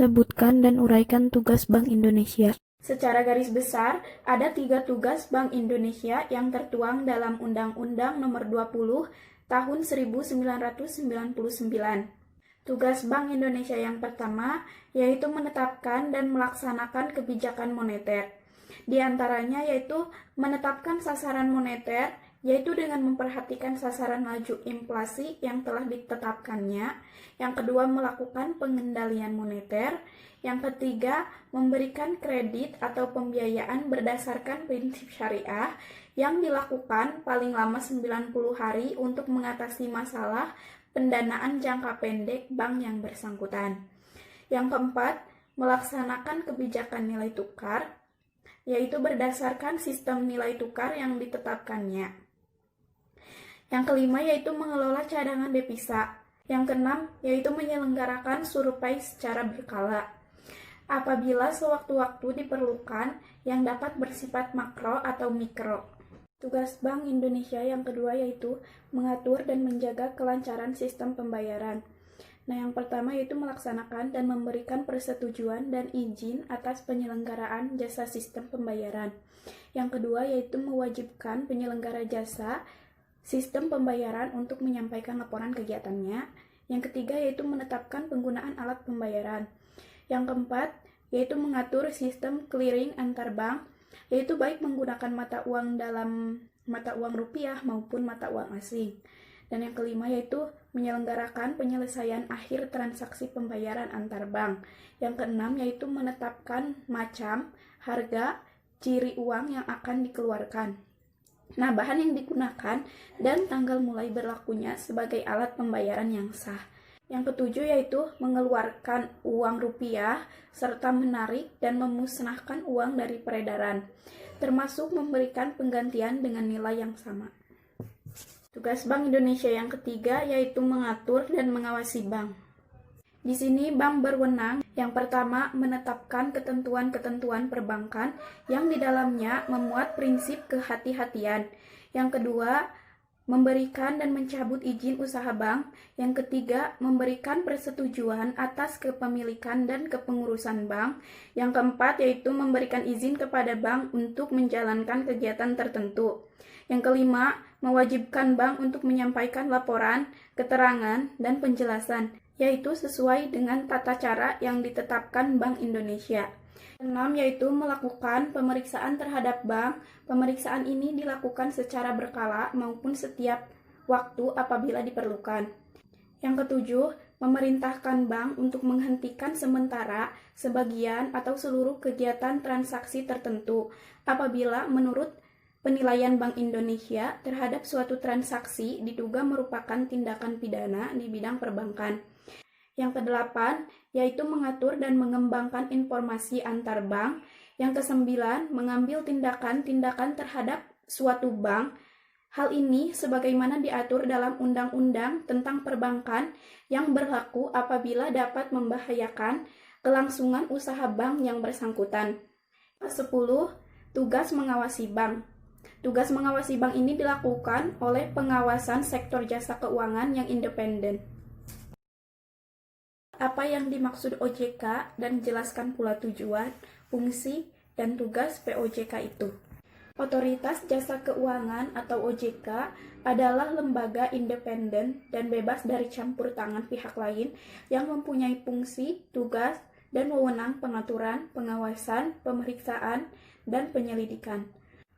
sebutkan dan uraikan tugas Bank Indonesia. Secara garis besar, ada 3 tugas Bank Indonesia yang tertuang dalam Undang-Undang Nomor 20 Tahun 1999. Tugas Bank Indonesia yang pertama yaitu menetapkan dan melaksanakan kebijakan moneter. Di antaranya yaitu menetapkan sasaran moneter, yaitu dengan memperhatikan sasaran laju inflasi yang telah ditetapkannya. Yang kedua, melakukan pengendalian moneter. Yang ketiga, memberikan kredit atau pembiayaan berdasarkan prinsip syariah yang dilakukan paling lama 90 hari untuk mengatasi masalah pendanaan jangka pendek bank yang bersangkutan. Yang keempat, melaksanakan kebijakan nilai tukar, yaitu berdasarkan sistem nilai tukar yang ditetapkannya. Yang kelima yaitu mengelola cadangan devisa. Yang keenam yaitu menyelenggarakan survei secara berkala apabila sewaktu-waktu diperlukan yang dapat bersifat makro atau mikro. Tugas Bank Indonesia yang kedua yaitu mengatur dan menjaga kelancaran sistem pembayaran. Nah, yang pertama yaitu melaksanakan dan memberikan persetujuan dan izin atas penyelenggaraan jasa sistem pembayaran. Yang kedua yaitu mewajibkan penyelenggara jasa sistem pembayaran untuk menyampaikan laporan kegiatannya. Yang ketiga yaitu menetapkan penggunaan alat pembayaran. Yang keempat yaitu mengatur sistem clearing antar bank, yaitu baik menggunakan mata uang dalam mata uang rupiah maupun mata uang asing. Dan yang kelima yaitu menyelenggarakan penyelesaian akhir transaksi pembayaran antar bank. Yang keenam yaitu menetapkan macam, harga, ciri uang yang akan dikeluarkan. Nah, bahan yang digunakan dan tanggal mulai berlakunya sebagai alat pembayaran yang sah. Yang ketujuh yaitu mengeluarkan uang rupiah serta menarik dan memusnahkan uang dari peredaran, termasuk memberikan penggantian dengan nilai yang sama. Tugas Bank Indonesia yang ketiga yaitu mengatur dan mengawasi bank. Di sini bank berwenang yang pertama menetapkan ketentuan-ketentuan perbankan yang di dalamnya memuat prinsip kehati-hatian. Yang kedua, memberikan dan mencabut izin usaha bank. Yang ketiga, memberikan persetujuan atas kepemilikan dan kepengurusan bank. Yang keempat, yaitu memberikan izin kepada bank untuk menjalankan kegiatan tertentu. Yang kelima, mewajibkan bank untuk menyampaikan laporan, keterangan, dan penjelasan, yaitu sesuai dengan tata cara yang ditetapkan Bank Indonesia. 6. Yaitu melakukan pemeriksaan terhadap bank. Pemeriksaan ini dilakukan secara berkala maupun setiap waktu apabila diperlukan. Yang ketujuh, memerintahkan bank untuk menghentikan sementara sebagian atau seluruh kegiatan transaksi tertentu apabila menurut penilaian Bank Indonesia terhadap suatu transaksi diduga merupakan tindakan pidana di bidang perbankan. Yang kedelapan, yaitu mengatur dan mengembangkan informasi antar bank. Yang kesembilan, mengambil tindakan-tindakan terhadap suatu bank. Hal ini sebagaimana diatur dalam Undang-Undang tentang Perbankan yang berlaku apabila dapat membahayakan kelangsungan usaha bank yang bersangkutan. 10. Tugas mengawasi bank. Tugas mengawasi bank ini dilakukan oleh pengawasan sektor jasa keuangan yang independen. Apa yang dimaksud OJK dan jelaskan pula tujuan, fungsi, dan tugas POJK itu. Otoritas Jasa Keuangan atau OJK adalah lembaga independen dan bebas dari campur tangan pihak lain yang mempunyai fungsi, tugas, dan wewenang pengaturan, pengawasan, pemeriksaan, dan penyelidikan.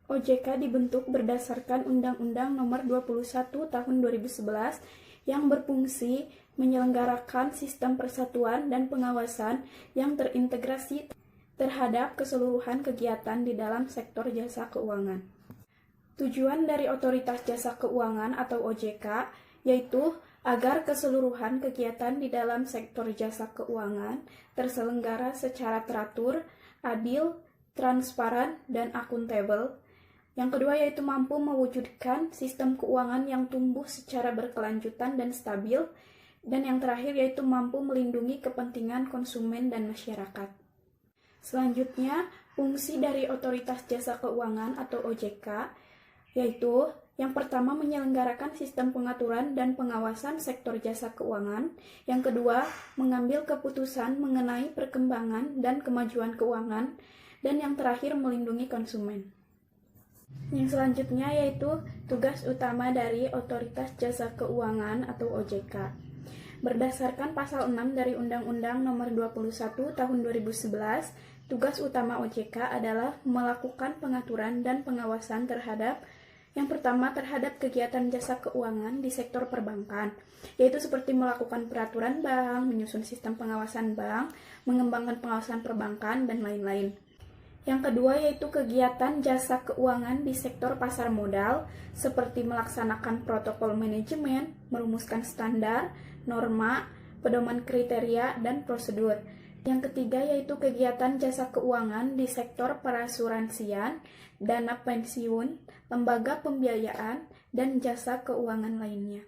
OJK dibentuk berdasarkan Undang-Undang Nomor 21 Tahun 2011 yang berfungsi menyelenggarakan sistem persatuan dan pengawasan yang terintegrasi terhadap keseluruhan kegiatan di dalam sektor jasa keuangan. Tujuan dari Otoritas Jasa Keuangan atau OJK yaitu agar keseluruhan kegiatan di dalam sektor jasa keuangan terselenggara secara teratur, adil, transparan, dan akuntabel. Yang kedua yaitu mampu mewujudkan sistem keuangan yang tumbuh secara berkelanjutan dan stabil. Dan yang terakhir yaitu mampu melindungi kepentingan konsumen dan masyarakat. Selanjutnya, fungsi dari Otoritas Jasa Keuangan atau OJK yaitu Yang pertama, menyelenggarakan sistem pengaturan dan pengawasan sektor jasa keuangan. Yang kedua, mengambil keputusan mengenai perkembangan dan kemajuan keuangan. Dan yang terakhir, melindungi konsumen. Yang selanjutnya yaitu tugas utama dari Otoritas Jasa Keuangan atau OJK. Berdasarkan pasal 6 dari Undang-Undang Nomor 21 Tahun 2011, tugas utama OJK adalah melakukan pengaturan dan pengawasan terhadap yang pertama, terhadap kegiatan jasa keuangan di sektor perbankan, yaitu seperti melakukan peraturan bank, menyusun sistem pengawasan bank, mengembangkan pengawasan perbankan, dan lain-lain. Yang kedua yaitu kegiatan jasa keuangan di sektor pasar modal, seperti melaksanakan protokol manajemen, merumuskan standar, norma, pedoman kriteria, dan prosedur. Yang ketiga yaitu kegiatan jasa keuangan di sektor perasuransian, dana pensiun, lembaga pembiayaan, dan jasa keuangan lainnya.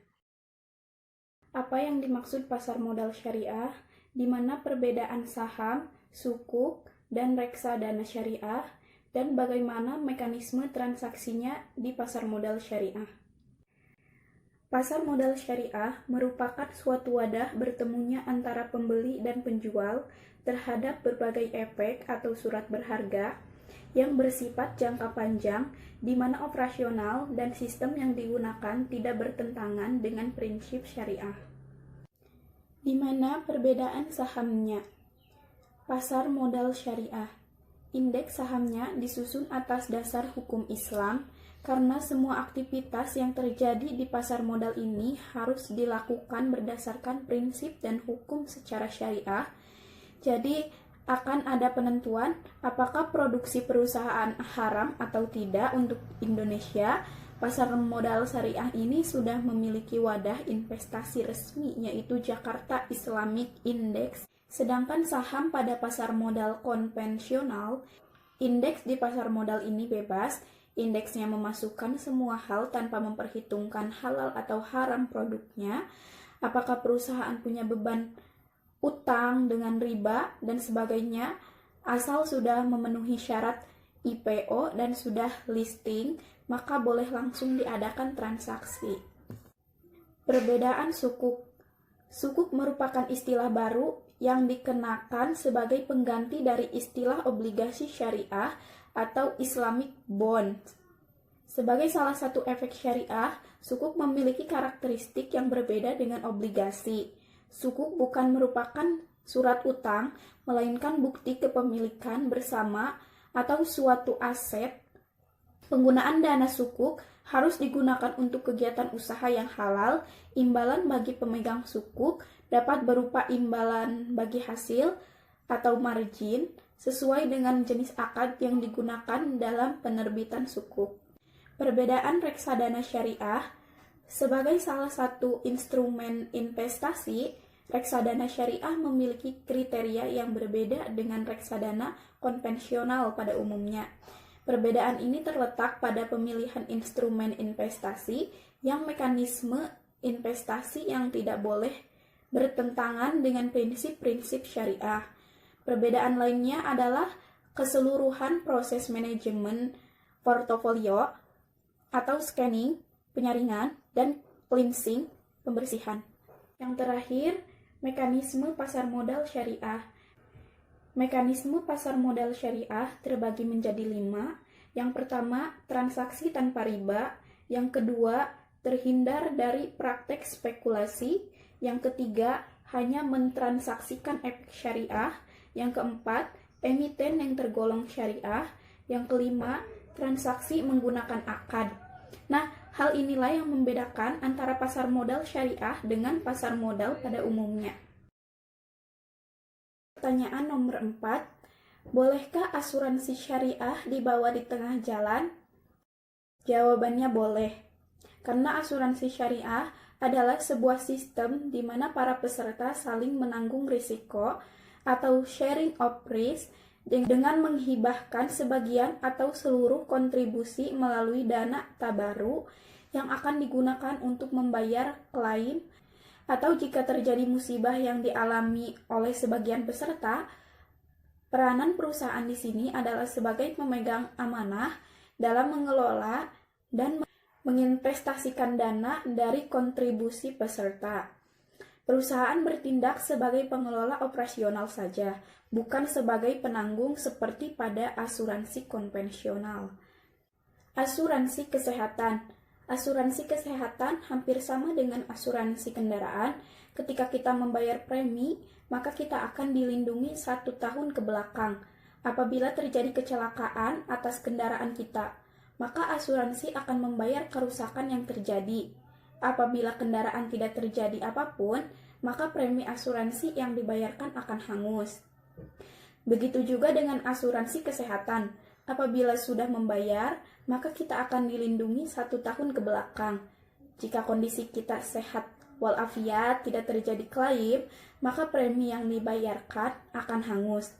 Apa yang dimaksud pasar modal syariah? Di mana perbedaan saham, sukuk, dan reksadana syariah, dan bagaimana mekanisme transaksinya di pasar modal syariah. Pasar modal syariah merupakan suatu wadah bertemunya antara pembeli dan penjual terhadap berbagai efek atau surat berharga yang bersifat jangka panjang, di mana operasional dan sistem yang digunakan tidak bertentangan dengan prinsip syariah. Di mana perbedaan sahamnya? Pasar modal syariah, indeks sahamnya disusun atas dasar hukum Islam, karena semua aktivitas yang terjadi di pasar modal ini harus dilakukan berdasarkan prinsip dan hukum secara syariah. Jadi akan ada penentuan apakah produksi perusahaan haram atau tidak untuk Indonesia. Pasar modal syariah ini sudah memiliki wadah investasi resmi, yaitu Jakarta Islamic Index. Sedangkan saham pada pasar modal konvensional, indeks di pasar modal ini bebas. Indeksnya memasukkan semua hal tanpa memperhitungkan halal atau haram produknya, apakah perusahaan punya beban utang dengan riba dan sebagainya, asal sudah memenuhi syarat IPO dan sudah listing, maka boleh langsung diadakan transaksi. Perbedaan sukuk. Sukuk merupakan istilah baru yang dikenakan sebagai pengganti dari istilah obligasi syariah atau Islamic bond. Sebagai salah satu efek syariah, sukuk memiliki karakteristik yang berbeda dengan obligasi. Sukuk bukan merupakan surat utang, melainkan bukti kepemilikan bersama atau suatu aset. Penggunaan dana sukuk harus digunakan untuk kegiatan usaha yang halal. Imbalan bagi pemegang sukuk dapat berupa imbalan bagi hasil atau margin, sesuai dengan jenis akad yang digunakan dalam penerbitan sukuk. Perbedaan reksadana syariah. Sebagai salah satu instrumen investasi, reksadana syariah memiliki kriteria yang berbeda dengan reksadana konvensional pada umumnya. Perbedaan ini terletak pada pemilihan instrumen investasi yang mekanisme investasi yang tidak boleh bertentangan dengan prinsip-prinsip syariah. Perbedaan lainnya adalah keseluruhan proses manajemen portofolio atau scanning, penyaringan, dan cleansing, pembersihan. Yang terakhir, mekanisme pasar modal syariah. Mekanisme pasar modal syariah terbagi menjadi 5. Yang pertama, transaksi tanpa riba. Yang kedua, terhindar dari praktek spekulasi. Yang ketiga, hanya mentransaksikan efek syariah. Yang keempat, emiten yang tergolong syariah. Yang kelima, transaksi menggunakan akad. Nah, hal inilah yang membedakan antara pasar modal syariah dengan pasar modal pada umumnya. Pertanyaan nomor 4, bolehkah asuransi syariah dibawa di tengah jalan? Jawabannya boleh, karena asuransi syariah adalah sebuah sistem di mana para peserta saling menanggung risiko atau sharing of risk dengan menghibahkan sebagian atau seluruh kontribusi melalui dana tabaru yang akan digunakan untuk membayar klaim, atau jika terjadi musibah yang dialami oleh sebagian peserta. Peranan perusahaan di sini adalah sebagai pemegang amanah dalam mengelola dan menginvestasikan dana dari kontribusi peserta. Perusahaan bertindak sebagai pengelola operasional saja, bukan sebagai penanggung seperti pada asuransi konvensional. Asuransi kesehatan. Asuransi kesehatan hampir sama dengan asuransi kendaraan. Ketika kita membayar premi, maka kita akan dilindungi 1 tahun ke belakang. Apabila terjadi kecelakaan atas kendaraan kita, maka asuransi akan membayar kerusakan yang terjadi. Apabila kendaraan tidak terjadi apapun, maka premi asuransi yang dibayarkan akan hangus. Begitu juga dengan asuransi kesehatan. Apabila sudah membayar, maka kita akan dilindungi 1 tahun ke belakang. Jika kondisi kita sehat walafiat, tidak terjadi klaim, maka premi yang dibayarkan akan hangus.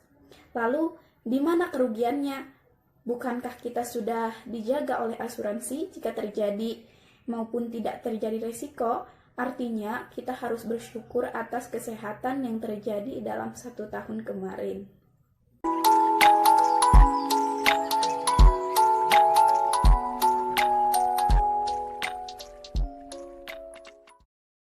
Lalu, di mana kerugiannya? Bukankah kita sudah dijaga oleh asuransi jika terjadi maupun tidak terjadi resiko? Artinya, kita harus bersyukur atas kesehatan yang terjadi dalam 1 tahun kemarin.